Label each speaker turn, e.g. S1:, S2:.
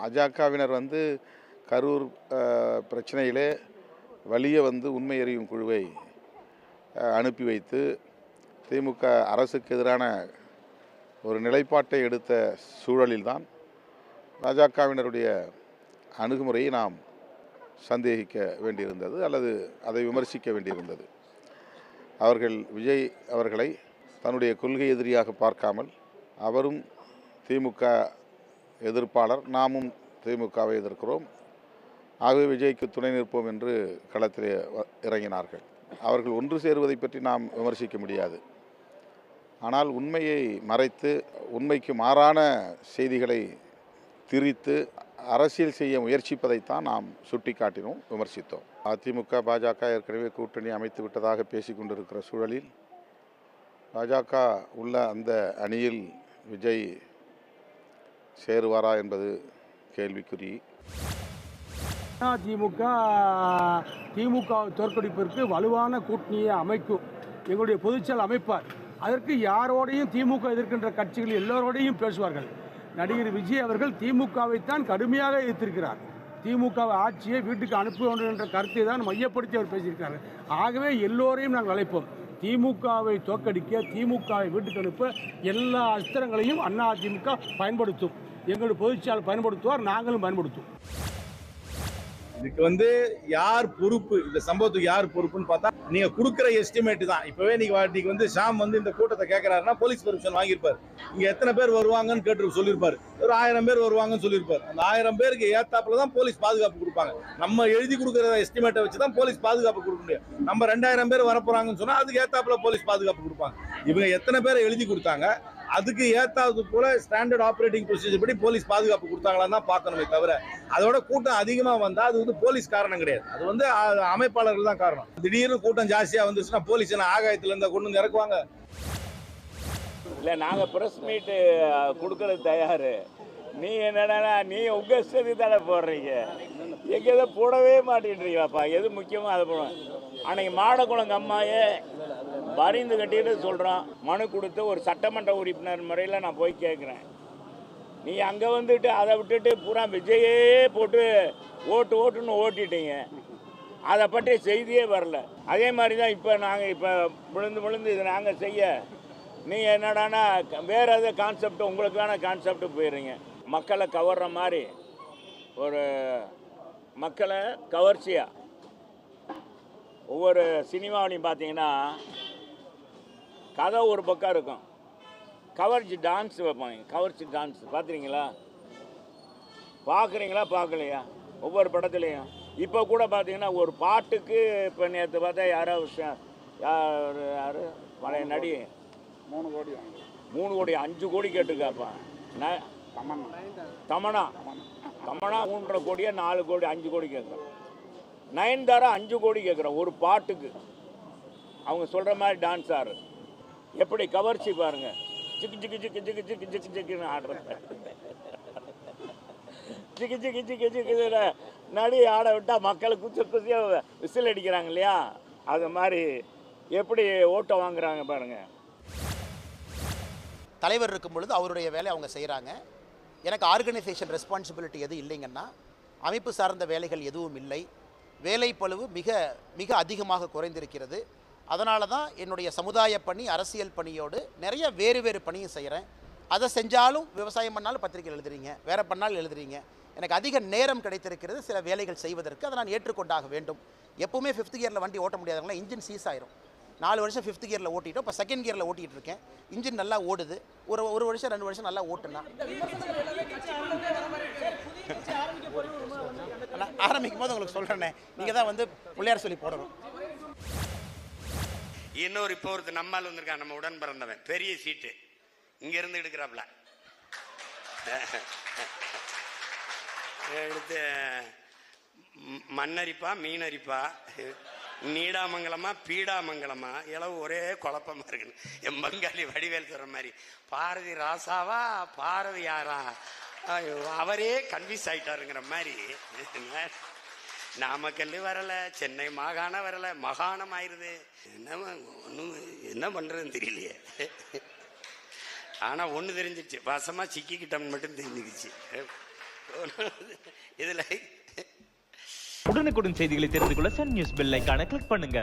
S1: பாஜகவினர் கரூர் பிரச்சனையிலே வலிய உண்மை அறியும் குழுவை அனுப்பி வைத்து திமுக அரசுக்கு எதிரான ஒரு நிலைப்பாட்டை எடுத்த சூழலில்தான் பாஜகவினருடைய அணுகுமுறையை நாம் சந்தேகிக்க வேண்டியிருந்தது அல்லது அதை விமர்சிக்க வேண்டியிருந்தது. அவர்கள் விஜய் அவர்களை தன்னுடைய கொள்கை எதிரியாக பார்க்காமல் அவரும் திமுக எதிர்ப்பாளர், நாமும் திமுகவை எதிர்க்கிறோம், ஆகவே விஜய்க்கு துணை நிற்போம் என்று களத்திலே இறங்கினார்கள். அவர்கள் ஒன்று சேருவதை பற்றி நாம் விமர்சிக்க முடியாது. ஆனால் உண்மையை மறைத்து உண்மைக்கு மாறான செய்திகளை திரித்து அரசியல் செய்ய முயற்சிப்பதைத்தான் நாம் சுட்டிக்காட்டினோம், விமர்சித்தோம். அதிமுக பாஜக ஏற்கனவே கூட்டணி அமைத்து விட்டதாக பேசி கொண்டிருக்கிற சூழலில் பாஜக உள்ள அந்த அணியில் விஜய் சேருவாரா என்பது கேள்விக்குறி.
S2: திமுக தோற்கடிப்பிற்கு வலுவான கூட்டணியை அமைக்கும், எங்களுடைய பொதுச்செயல் அமைப்பார். அதற்கு யாரோடையும் திமுக எதிர்க்கின்ற கட்சிகள் எல்லோரோடையும் பேசுவார்கள். நடிகர் விஜய் அவர்கள் திமுகவைத்தான் கடுமையாக எதிர்த்திருக்கிறார். திமுகவை ஆட்சியை வீட்டுக்கு அனுப்ப வேண்டும் என்ற கருத்தை தான் மையப்படுத்தி அவர் பேசியிருக்காரு. ஆகவே எல்லோரையும் நாங்கள் அழைப்போம். திமுகவை தோற்கடிக்க, திமுகவை வீட்டுக்கு அனுப்ப எல்லா அஸ்திரங்களையும் அதிமுக பயன்படுத்தும். எங்களுடைய பொதுச்செயலாளர் பயன்படுத்துவார், நாங்களும் பயன்படுத்துவோம்.
S3: இதுக்கு யார் பொறுப்பு, இந்த சம்பவத்துக்கு யார் பொறுப்புன்னு பார்த்தா நீங்க கொடுக்குற எஸ்டிமேட் தான். இப்பவே நீங்க ஷாம் இந்த கூட்டத்தை கேட்கிறாருன்னா போலீஸ் பெர்மிஷன் வாங்கியிருப்பாரு. இங்க எத்தனை பேர் வருவாங்கன்னு கேட்டு சொல்லியிருப்பாரு. ஒரு 1000 பேர் வருவாங்கன்னு சொல்லியிருப்பாரு. அந்த 1000 பேருக்கு ஏத்தாப்புல தான் போலீஸ் பாதுகாப்பு கொடுப்பாங்க. நம்ம எழுதி கொடுக்குற எஸ்டிமேட்டை வச்சு தான் போலீஸ் பாதுகாப்பு கொடுக்க முடியும். நம்ம 2000 பேர் வரப்போறாங்கன்னு சொன்னா அதுக்கு ஏத்தாப்புல போலீஸ் பாதுகாப்பு கொடுப்பாங்க. இவங்க எத்தனை பேரை எழுதி கொடுத்தாங்க, அதுக்கு ஏத்தாவது போல ஸ்டாண்டர்ட் ஆப்ரேட்டிங் ப்ரொசீஜர் படி போலீஸ் பாதுகாப்பு கொடுத்தாங்களான்னு தான் பார்க்கணுமே தவிர அதோட கூட்டம் அதிகமா வந்தா அது போலீஸ் காரணம் கிடையாது. அது அமைப்பாளர்கள் தான் காரணம். திடீர்னு கூட்டம் ஜாஸ்தியா வந்துச்சுன்னா போலீஸ் என்ன ஆகாயத்துல இருந்தா கொண்டு வந்து இறக்குவாங்க?
S4: இல்லை, நாங்கள் ப்ரெஸ் மீட்டு கொடுக்கறது தயார். நீ என்னடா நீ உங்க ஸ்டடி தானே போடுறீங்க, எங்க எதை போடவே மாட்டேன்றீங்களாப்பா. எது முக்கியமோ அதை போடுவேன். அன்னைக்கு மாடக்குளங்க அம்மாயே வரிந்து கட்டிட்டு சொல்கிறான், மனு கொடுத்து ஒரு சட்டமன்ற உறுப்பினர் முறையில் நான் போய் கேட்குறேன். நீ அங்கே வந்துட்டு அதை விட்டுட்டு பூரா விஜயே போட்டு ஓட்டுன்னு ஓட்டிட்டீங்க, அதை பற்றி செய்தியே வரல. அதே மாதிரி தான் இப்போ விழுந்து இதை நாங்கள் செய்ய நீ என்னடானா வேறு எதாவது கான்செப்ட், உங்களுக்கான கான்செப்ட் போயிடுறீங்க. மக்களை கவர்ற மாதிரி ஒரு மக்களை கவர்ச்சியாக ஒவ்வொரு சினிமாவிலையும் பார்த்தீங்கன்னா கதை ஒரு பக்கம் இருக்கும், கவர்ச்சி டான்ஸ் வைப்பாங்க. கவர்ச்சி டான்ஸ் பார்க்குறீங்களா பார்க்கலையா? ஒவ்வொரு படத்துலையும் இப்போ கூட பார்த்தீங்கன்னா ஒரு பாட்டுக்கு இப்போ நேற்று பார்த்தா யாரோ யார் பழைய நடி 3 கோடி 5 கோடி கேட்டுருக்காப்பா. தமனா 3.5 கோடியா 4 கோடி 5 கோடி கேட்குறேன். நயன்தாரா 5 கோடி கேட்குறேன் ஒரு பாட்டுக்கு. அவங்க சொல்கிற மாதிரி டான்ஸ் ஆடு எப்படி கவர்ச்சி பாருங்க. சிக்கு சிக்கு சிக்கு சிக்கு சிக்கு சிக்கு சிக்குன்னு ஆடுறேன். சிக்கு சிக்கு சிக்கு சிக்கு நடி ஆட விட்டால் மக்கள் குச்சியாக விசில் அடிக்கிறாங்க இல்லையா, அது மாதிரி எப்படி ஓட்டம் வாங்குறாங்க பாருங்க.
S5: தலைவர் இருக்கும் பொழுது அவருடைய வேலை அவங்க செய்கிறாங்க. எனக்கு ஆர்கனைசேஷன் ரெஸ்பான்சிபிலிட்டி எதுவும் இல்லைங்கன்னா, அமைப்பு சார்ந்த வேலைகள் எதுவும் இல்லை. வேலை பளுவு மிக மிக அதிகமாக குறைந்திருக்கிறது. அதனால தான் என்னுடைய சமுதாய பணி, அரசியல் பணியோடு நிறைய வேறு பணியும் செய்கிறேன். அதை செஞ்சாலும் விவசாயம் பண்ணாலும் பத்திரிகை எழுதுறீங்க, வேறு பண்ணாலும் எழுதுறீங்க. எனக்கு அதிக நேரம் கிடைத்திருக்கிறது சில வேலைகள் செய்வதற்கு. அதை நான் ஏற்றுக்கொண்டாக வேண்டும். எப்போவுமே 5th கியரில் வண்டி ஓட்ட முடியாதவங்களாம் இன்ஜின் சீஸ் ஆயிரும். 4 வருஷம் 5th கியரில் ஓட்டிட்டோம், இப்போ 2nd கியரில் ஓட்டிகிட்டு இருக்கேன். இன்ஜின் நல்லா ஓடுது. ஒரு வருஷம் 2 வருஷம் நல்லா ஓட்டுனா ஆரம்பிக்கும் போது உங்களுக்கு சொல்கிறேன்னே, நீங்கள் தான் பிள்ளையார் சொல்லி போடணும்.
S6: இன்னொரு இப்போ ஒருத்தர் நம்மால் வந்திருக்கான், நம்ம உடன் பிறந்தவன், பெரிய சீட்டு இங்கேருந்து எடுக்கிறாப்புல எடுத்து மண்ணரிப்பா மீனரிப்பா நீடாமங்கலமா பீடாமங்கலமா இளவு ஒரே குழப்பமா இருக்குன்னு என் பங்காளி வடிவேல் சொல்ற மாதிரி, பாரதி ராசாவா பாரதி யாரா, அவரே கன்ஃபியூஸ் ஆயிட்டாருங்கிற மாதிரி. நாமக்கல் வரல, சென்னை மாகாணம் வரல, மகாணம் ஆயிருது. என்ன பண்றதுன்னு தெரியலையே. ஆனா ஒண்ணு தெரிஞ்சிச்சு, வசமா சிக்கிக்கிட்டோம்னு மட்டும் தெரிஞ்சுக்கிச்சு. இதில்
S7: உடனுக்குடன் செய்திகளை தெரிந்து கொள்ள சன் நியூஸ் பெல் ஐகானை கிளிக் பண்ணுங்க.